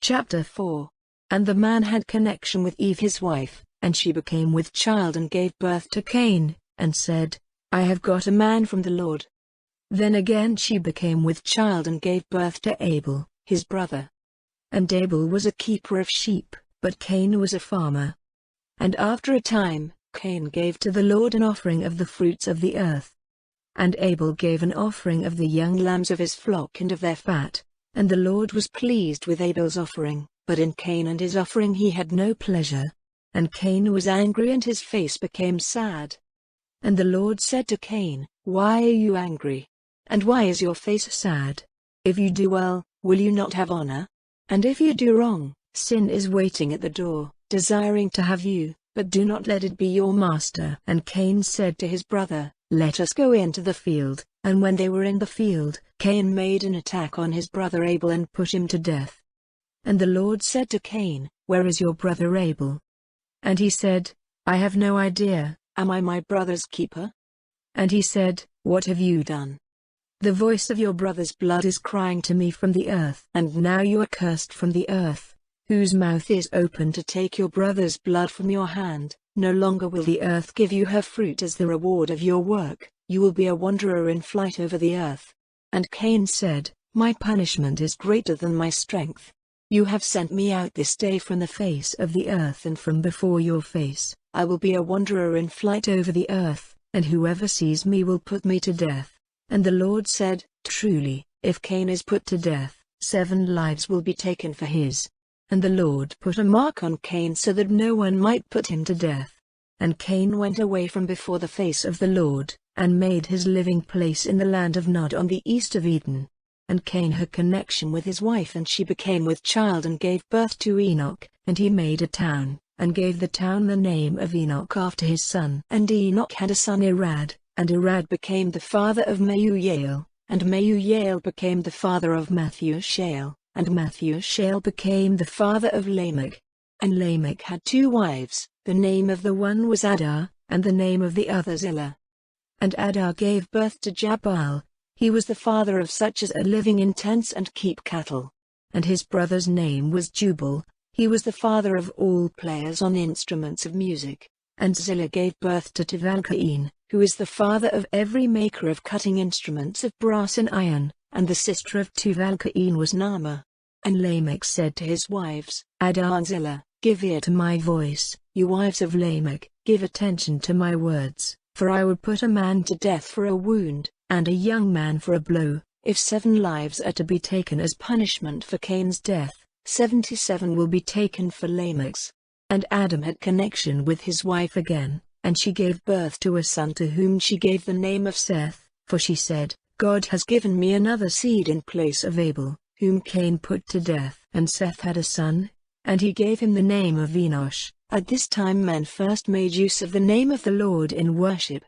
Chapter 4. And the man had connection with Eve his wife, and she became with child and gave birth to Cain, and said, I have got a man from the Lord. Then again she became with child and gave birth to Abel, his brother. And Abel was a keeper of sheep, but Cain was a farmer. And after a time, Cain gave to the Lord an offering of the fruits of the earth. And Abel gave an offering of the young lambs of his flock and of their fat. And the Lord was pleased with Abel's offering, but in Cain and his offering he had no pleasure. And Cain was angry and his face became sad. And the Lord said to Cain, Why are you angry? And why is your face sad? If you do well, will you not have honor? And if you do wrong, sin is waiting at the door, desiring to have you, but do not let it be your master. And Cain said to his brother, Let us go into the field. And when they were in the field, Cain made an attack on his brother Abel and put him to death. And the Lord said to Cain, Where is your brother Abel? And he said, I have no idea, am I my brother's keeper? And he said, What have you done? The voice of your brother's blood is crying to me from the earth. And now you are cursed from the earth, whose mouth is open to take your brother's blood from your hand. No longer will the earth give you her fruit as the reward of your work. You will be a wanderer in flight over the earth. And Cain said, My punishment is greater than my strength. You have sent me out this day from the face of the earth and from before your face. I will be a wanderer in flight over the earth, and whoever sees me will put me to death. And the Lord said, Truly, if Cain is put to death, 7 lives will be taken for his. And the Lord put a mark on Cain so that no one might put him to death. And Cain went away from before the face of the Lord, and made his living place in the land of Nod on the east of Eden. And Cain had connection with his wife, and she became with child and gave birth to Enoch, and he made a town, and gave the town the name of Enoch after his son. And Enoch had a son Irad, and Irad became the father of Meujael, and Meujael became the father of Mathushael, and Mathushael became the father of Lamech. And Lamech had 2 wives, the name of the one was Adah, and the name of the other Zillah. And Adah gave birth to Jabal. He was the father of such as are living in tents and keep cattle. And his brother's name was Jubal. He was the father of all players on instruments of music. And Zillah gave birth to Tubal-Cain, who is the father of every maker of cutting instruments of brass and iron. And the sister of Tubal-Cain was Naamah. And Lamech said to his wives, Adah and Zillah, Give ear to my voice, you wives of Lamech, give attention to my words. For I would put a man to death for a wound, and a young man for a blow. If 7 lives are to be taken as punishment for Cain's death, 77 will be taken for Lamech's. And Adam had connection with his wife again, and she gave birth to a son to whom she gave the name of Seth, for she said, God has given me another seed in place of Abel, whom Cain put to death. And Seth had a son, and he gave him the name of Enosh. At this time men first made use of the name of the Lord in worship,